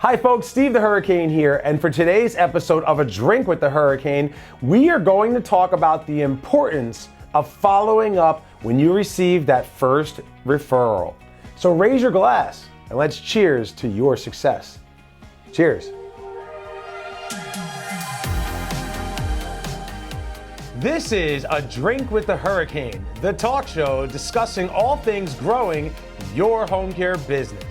Hi folks, Steve the Hurricane here, and for today's episode of A Drink with the Hurricane, we are going to talk about the importance of following up when you receive that first referral. So raise your glass and let's cheers to your success. Cheers. This is A Drink with the Hurricane, the talk show discussing all things growing your home care business.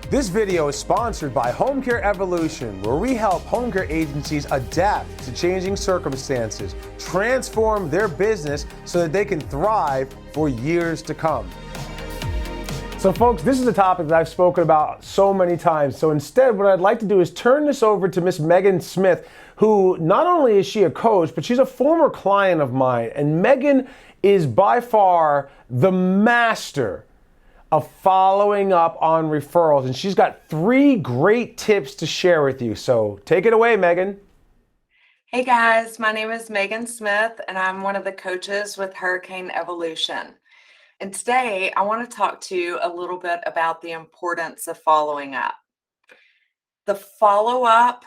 This video is sponsored by Home Care Evolution, where we help home care agencies adapt to changing circumstances, transform their business so that they can thrive for years to come. So folks, this is a topic that I've spoken about so many times. So instead, what I'd like to do is turn this over to Miss Megan Smith, who not only is she a coach, but she's a former client of mine. And Megan is by far the master of following up on referrals. And she's got 3 great tips to share with you. So take it away, Megan. Hey guys, my name is Megan Smith and I'm one of the coaches with Hurricane Evolution. And today I want to talk to you a little bit about the importance of following up. The follow-up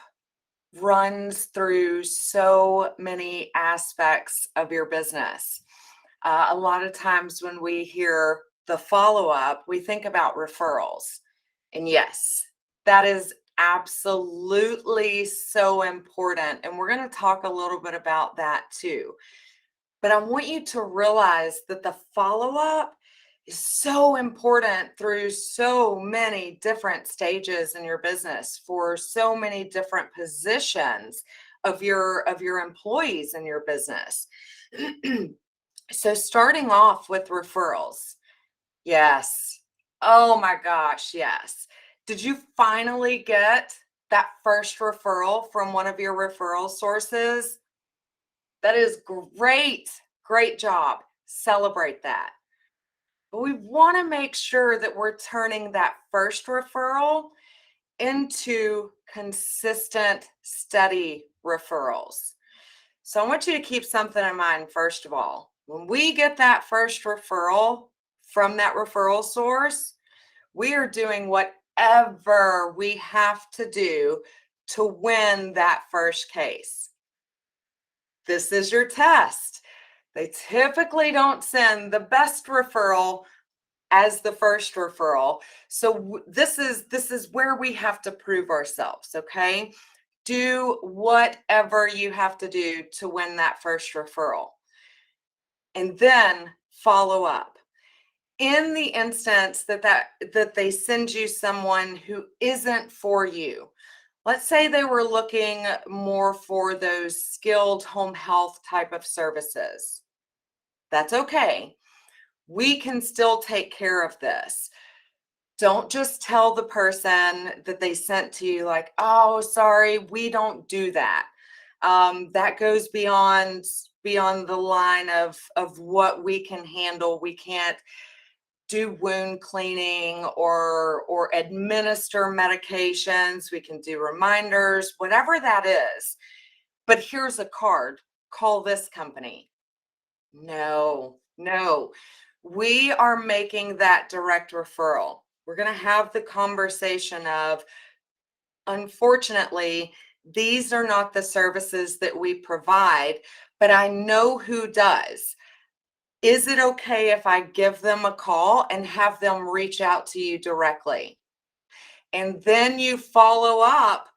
runs through so many aspects of your business. A lot of times when we hear the follow-up, we think about referrals. And yes, that is absolutely so important. And we're going to talk a little bit about that too. But I want you to realize that the follow-up is so important through so many different stages in your business for so many different positions of your employees in your business. So starting off with referrals. Yes. Oh my gosh, yes. Did you finally get that first referral from one of your referral sources? That is great. Great job. Celebrate that. But we want to make sure that we're turning that first referral into consistent, steady referrals. So I want you to keep something in mind, first of all. When we get that first referral from that referral source, we are doing whatever we have to do to win that first case. Is your test. They typically don't send the best referral as the first referral. So this is where we have to prove ourselves, okay? Do whatever you have to do to win that first referral. And then follow up. In the instance that they send you someone who isn't for you, let's say they were looking more for those skilled home health type of services. That's okay. We can still take care of this. Don't just tell the person that they sent to you like, oh, sorry, we don't do that. That goes beyond the line of what we can handle. We can't do wound cleaning or administer medications. We can do reminders, whatever that is. But here's a card. Call this company. No. We are making that direct referral. We're going to have the conversation of, unfortunately, these are not the services that we provide, but I know who does. Is it okay if I give them a call and have them reach out to you directly? And then you follow up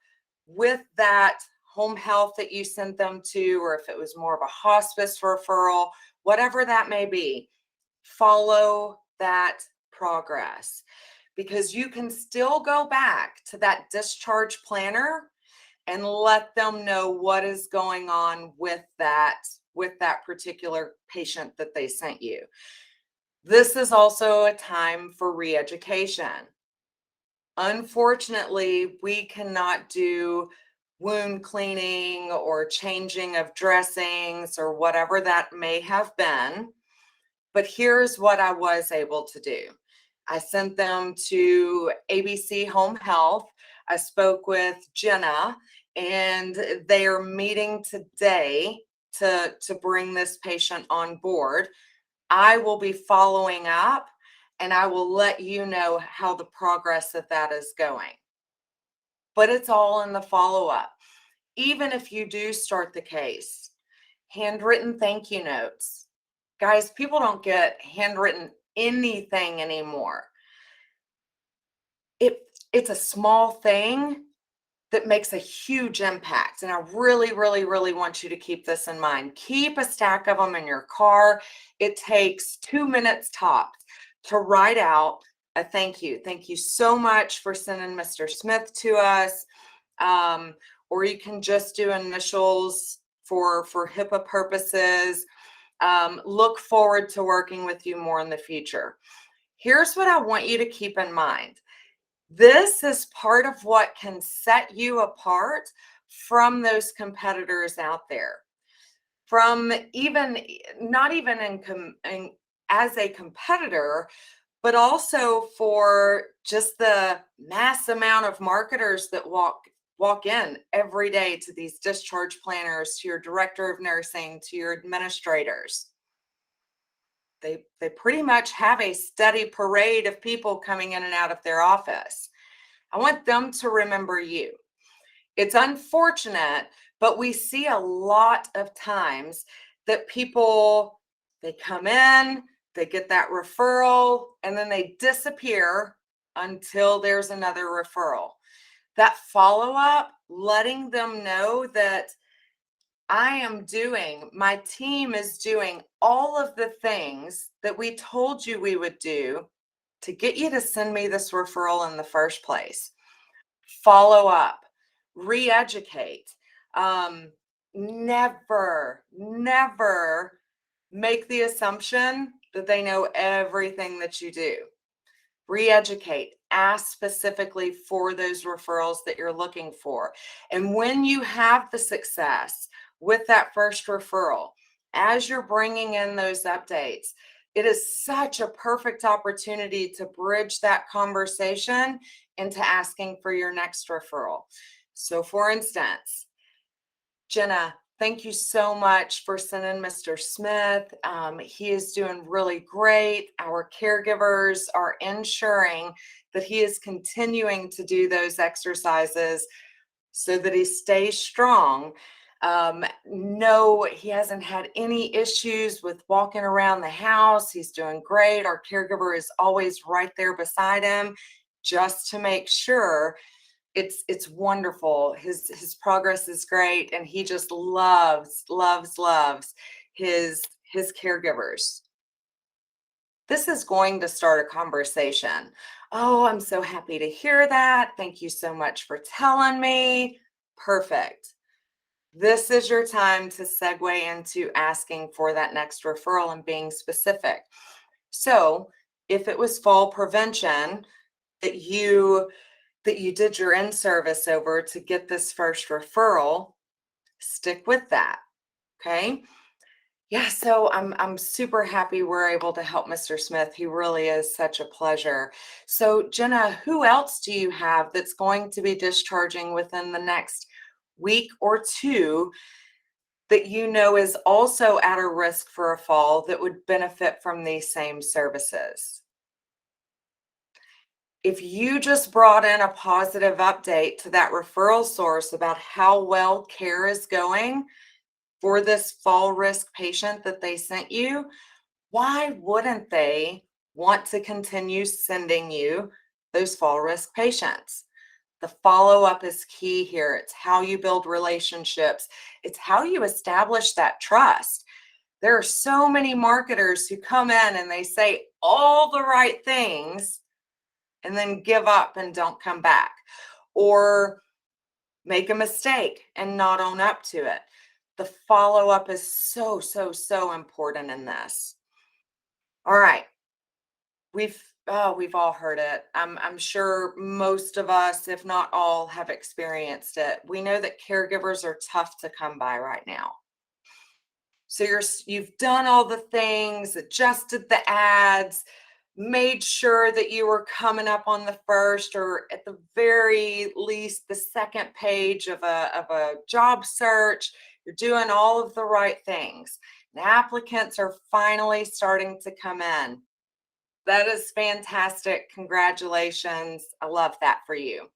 with that home health that you sent them to, or if it was more of a hospice referral, whatever that may be, follow that progress. Because you can still go back to that discharge planner and let them know what is going on with that particular patient that they sent you. This is also a time for re-education. Unfortunately, we cannot do wound cleaning or changing of dressings or whatever that may have been. But here's what I was able to do. I sent them to ABC Home Health. I spoke with Jenna, and they are meeting today to bring this patient on board. I will be following up, and I will let you know how the progress of that is going. but it's all in the follow-up. Even if you do start the case, handwritten thank you notes. Guys, people don't get handwritten anything anymore. It's a small thing that makes a huge impact. And I really, really, really want you to keep this in mind. Keep a stack of them in your car. It takes 2 minutes tops to write out a thank you. Thank you so much for sending Mr. Smith to us. Or you can just do initials for HIPAA purposes. Look forward to working with you more in the future. Here's what I want you to keep in mind. This is part of what can set you apart from those competitors out there. From even, not even as a competitor, but also for just the mass amount of marketers that walk in every day to these discharge planners, to your director of nursing, to your administrators. They pretty much have a steady parade of people coming in and out of their office. I want them to remember you. It's unfortunate, but we see a lot of times that people, they come in, they get that referral, and then they disappear until there's another referral. That follow-up, letting them know that my team is doing all of the things that we told you we would do to get you to send me this referral in the first place. Follow up, re-educate. Never make the assumption that they know everything that you do. Re-educate, ask specifically for those referrals that you're looking for. And when you have the success with that first referral, as you're bringing in those updates, it is such a perfect opportunity to bridge that conversation into asking for your next referral. So for instance, Jenna, thank you so much for sending Mr. Smith. He is doing really great. Our caregivers are ensuring that he is continuing to do those exercises so that he stays strong. No, he hasn't had any issues with walking around the house. He's doing great. Our caregiver is always right there beside him just to make sure. It's wonderful. His progress is great, and he just loves his caregivers. This is going to start a conversation. Oh, I'm so happy to hear that. Thank you so much for telling me. Perfect. This is your time to segue into asking for that next referral and being specific. So if it was fall prevention that you did your in-service over to get this first referral, stick with that, okay? Yeah, so I'm super happy we're able to help Mr. Smith. He really is such a pleasure. So Jenna, who else do you have that's going to be discharging within the next week or two that you know is also at a risk for a fall that would benefit from these same services? If you just brought in a positive update to that referral source about how well care is going for this fall risk patient that they sent you, why wouldn't they want to continue sending you those fall risk patients? The follow-up is key here. It's how you build relationships. It's how you establish that trust. There are so many marketers who come in and they say all the right things and then give up and don't come back, or make a mistake and not own up to it. The follow-up is so important in this. All right. We've all heard it. I'm sure most of us, if not all, have experienced it. We know that caregivers are tough to come by right now. So you've done all the things, adjusted the ads, made sure that you were coming up on the first or at the very least the second page of a job search. You're doing all of the right things. The applicants are finally starting to come in. That is fantastic. Congratulations. I love that for you.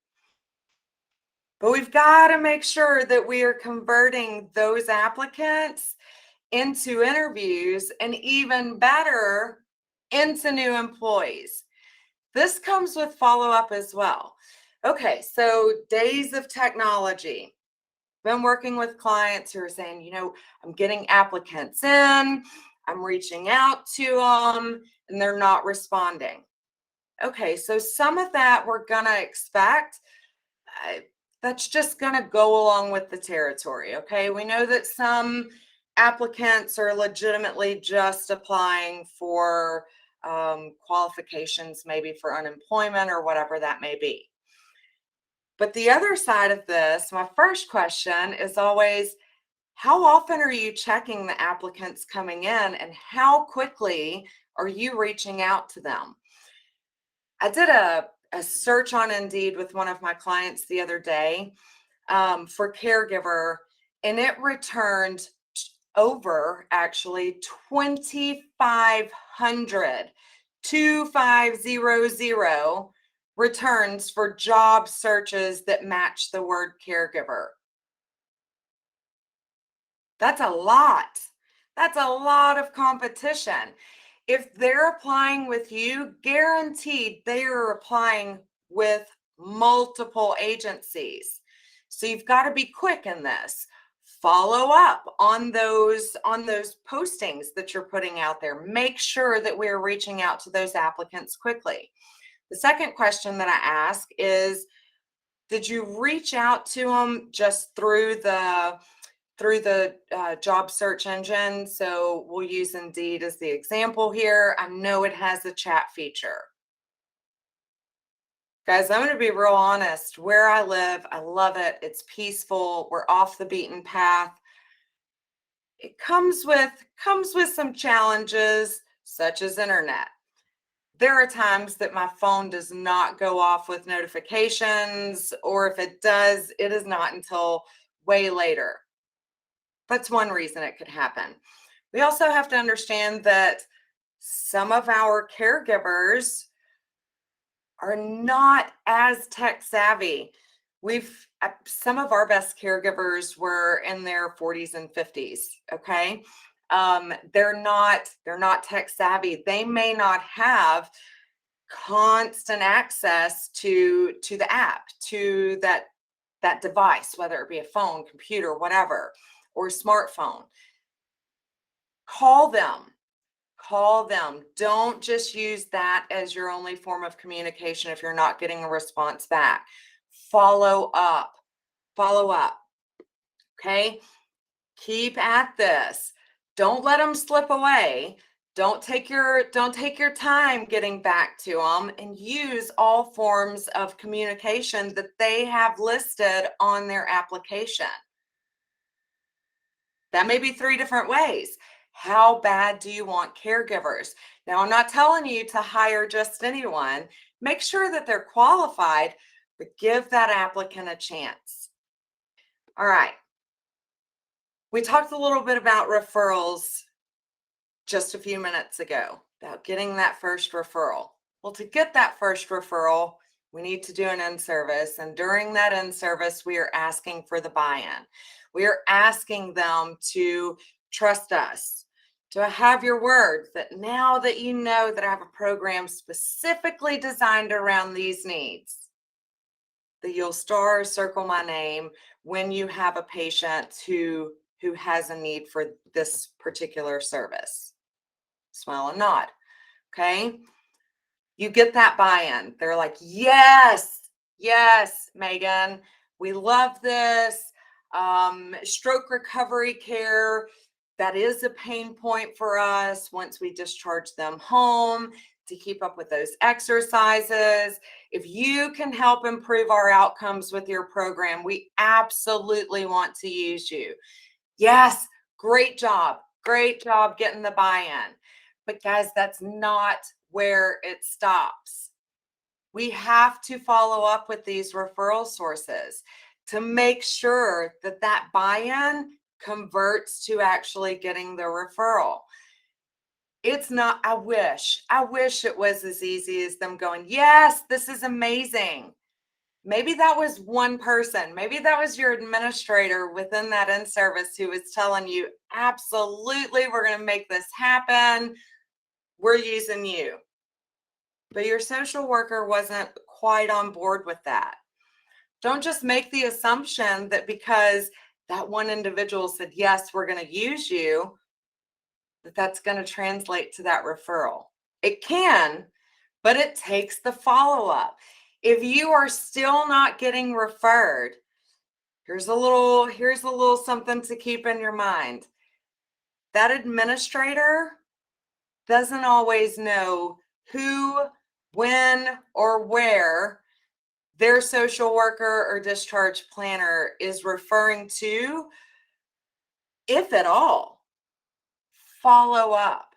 But we've got to make sure that we are converting those applicants into interviews and even better into new employees. This comes with follow-up as well. Okay, so days of technology. Been working with clients who are saying, I'm getting applicants in, I'm reaching out to them, and they're not responding. Okay, so some of that we're going to expect. That's just going to go along with the territory. Okay, we know that some applicants are legitimately just applying for qualifications, maybe for unemployment or whatever that may be. But the other side of this, my first question is always, how often are you checking the applicants coming in and how quickly are you reaching out to them? I did a search on Indeed with one of my clients the other day for caregiver, and it returned over actually 2,500 returns for job searches that match the word caregiver. That's a lot. That's a lot of competition. If they're applying with you, guaranteed they are applying with multiple agencies. So you've got to be quick in this. Follow up on those postings that you're putting out there. Make sure that we're reaching out to those applicants quickly. The second question that I ask is, did you reach out to them just through the job search engine? So we'll use Indeed as the example here. I know it has a chat feature. Guys, I'm going to be real honest. Where I live, I love it. It's peaceful. We're off the beaten path. It comes with some challenges, such as internet. There are times that my phone does not go off with notifications, or if it does, it is not until way later. That's one reason it could happen. We also have to understand that some of our caregivers are not as tech savvy. Some of our best caregivers were in their 40s and 50s. Okay. They're not tech savvy. They may not have constant access to the app, to that device, whether it be a phone, computer, whatever, or a smartphone. Call them. Don't just use that as your only form of communication if you're not getting a response back. Follow up. Okay. Keep at this. Don't let them slip away. Don't take your time getting back to them, and use all forms of communication that they have listed on their application. That may be 3 different ways. How bad do you want caregivers? Now, I'm not telling you to hire just anyone. Make sure that they're qualified, but give that applicant a chance. All right. We talked a little bit about referrals just a few minutes ago, about getting that first referral. Well, to get that first referral, we need to do an in-service. And during that in-service, we are asking for the buy-in. We are asking them to trust us, to have your word that now that you know that I have a program specifically designed around these needs, that you'll star or circle my name when you have a patient who has a need for this particular service. Smile and nod. Okay. You get that buy-in. They're like, yes, Megan, we love this. Stroke recovery care, that is a pain point for us once we discharge them home, to keep up with those exercises. If you can help improve our outcomes with your program, we absolutely want to use you. Yes, great job getting the buy-in. But guys, that's not where it stops. We have to follow up with these referral sources to make sure that that buy-in converts to actually getting the referral. It's not, I wish it was as easy as them going, yes, this is amazing. Maybe that was one person. Maybe that was your administrator within that in-service who was telling you, absolutely, we're going to make this happen. We're using you. But your social worker wasn't quite on board with that. Don't just make the assumption that because that one individual said, yes, we're going to use you, that that's going to translate to that referral. It can, but it takes the follow-up. If you are still not getting referred, here's a little something to keep in your mind. That administrator doesn't always know who, when, or where their social worker or discharge planner is referring to, if at all. Follow up.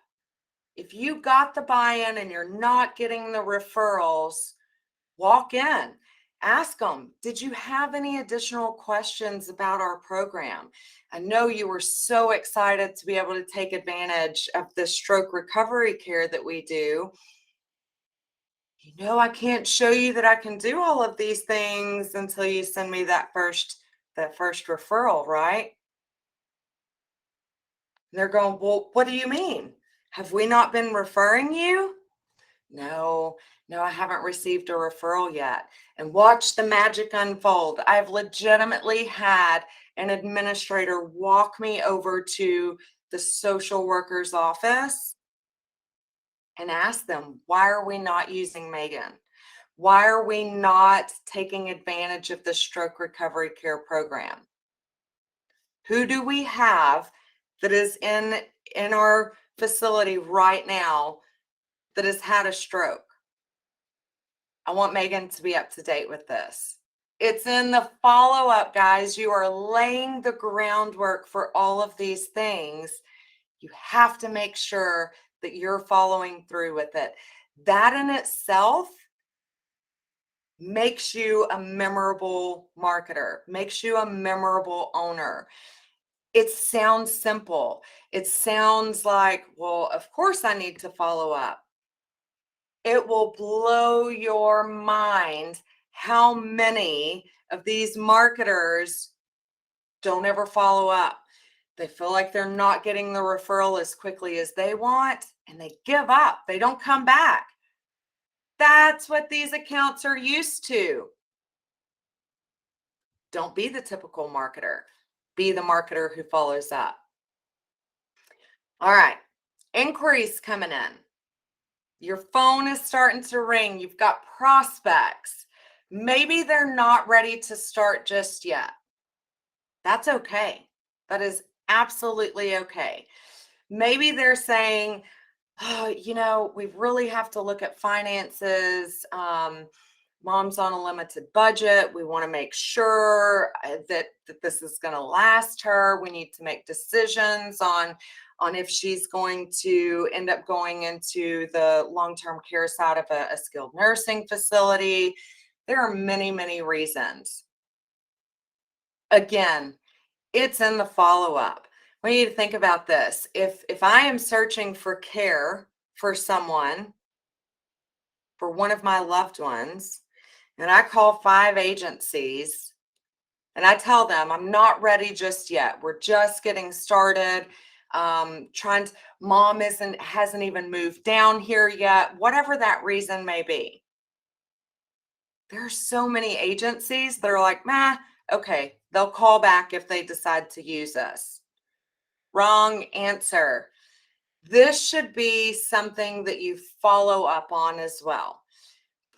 If you got the buy-in and you're not getting the referrals, walk in, ask them, did you have any additional questions about our program? I know you were so excited to be able to take advantage of the stroke recovery care that we do. You know, I can't show you that I can do all of these things until you send me that first referral, right? And they're going, well, what do you mean? Have we not been referring you? No, I haven't received a referral yet. And watch the magic unfold. I've legitimately had an administrator walk me over to the social worker's office and ask them, why are we not using Megan? Why are we not taking advantage of the stroke recovery care program? Who do we have that is in our facility right now that has had a stroke? I want Megan to be up to date with this. It's in the follow-up, guys. You are laying the groundwork for all of these things. You have to make sure that you're following through with it. That in itself makes you a memorable marketer, makes you a memorable owner. It sounds simple. It sounds like, well, of course I need to follow up. It will blow your mind how many of these marketers don't ever follow up. They feel like they're not getting the referral as quickly as they want, and they give up. They don't come back. That's what these accounts are used to. Don't be the typical marketer. Be the marketer who follows up. All right, inquiries coming in. Your phone is starting to ring. You've got prospects. Maybe they're not ready to start just yet. That's okay. That is absolutely okay. Maybe they're saying, oh, we really have to look at finances. Mom's on a limited budget. We want to make sure that this is going to last her. We need to make decisions on if she's going to end up going into the long-term care side of a skilled nursing facility. There are many, many reasons. Again, it's in the follow-up. We need to think about this. If I am searching for care for someone, for one of my loved ones, and I call 5 agencies and I tell them I'm not ready just yet. We're just getting started. Mom hasn't even moved down here yet, whatever that reason may be. There are so many agencies that are like, okay, they'll call back if they decide to use us. Wrong answer. This should be something that you follow up on as well.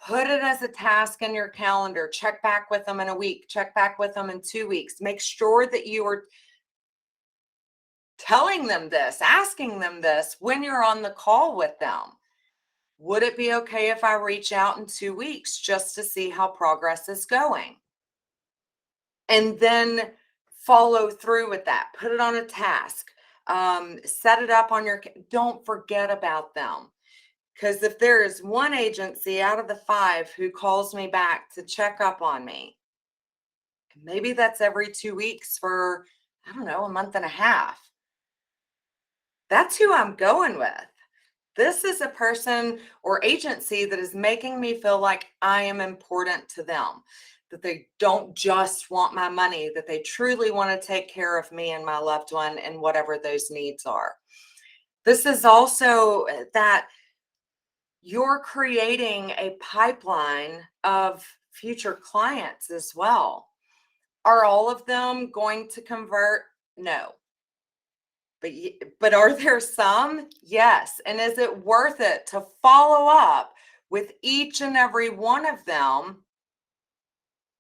Put it as a task in your calendar. Check back with them in a week. Check back with them in 2 weeks. Make sure that you are telling them this, asking them this when you're on the call with them. Would it be okay if I reach out in 2 weeks just to see how progress is going? And then follow through with that. Put it on a task. Set it up on don't forget about them. Because if there is one agency out of the 5 who calls me back to check up on me, maybe that's every 2 weeks for, I don't know, a month and a half. That's who I'm going with. This is a person or agency that is making me feel like I am important to them. that they don't just want my money, that they truly want to take care of me and my loved one and whatever those needs are. This is also that you're creating a pipeline of future clients as well. Are all of them going to convert? No. But are there some? Yes. And is it worth it to follow up with each and every one of them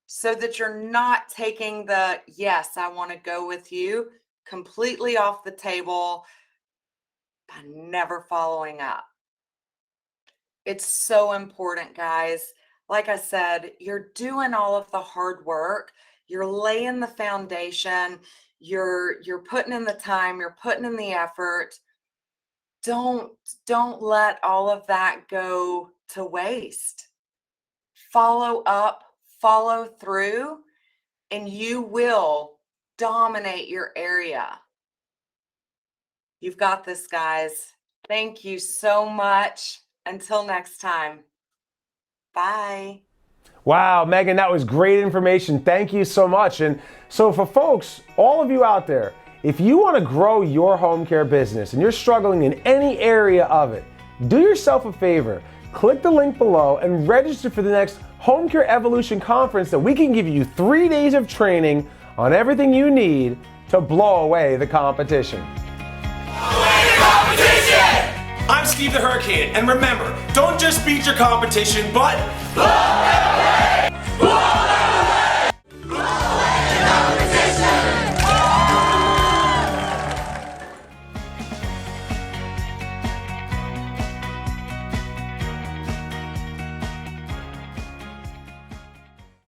so that you're not taking the, yes, I want to go with you, completely off the table by never following up? It's so important, guys. Like I said, you're doing all of the hard work. You're laying the foundation. You're putting in the time. You're putting in the effort. Don't let all of that go to waste. Follow up, follow through, and you will dominate your area. You've got this, guys. Thank you so much. Until next time. Bye. Wow, Megan, that was great information. Thank you so much. And so for folks, all of you out there, if you want to grow your home care business and you're struggling in any area of it, do yourself a favor. Click the link below and register for the next Home Care Evolution Conference that we can give you 3 days of training on everything you need to blow away the competition. I'm Steve the Hurricane, and remember, don't just beat your competition, but blow it away!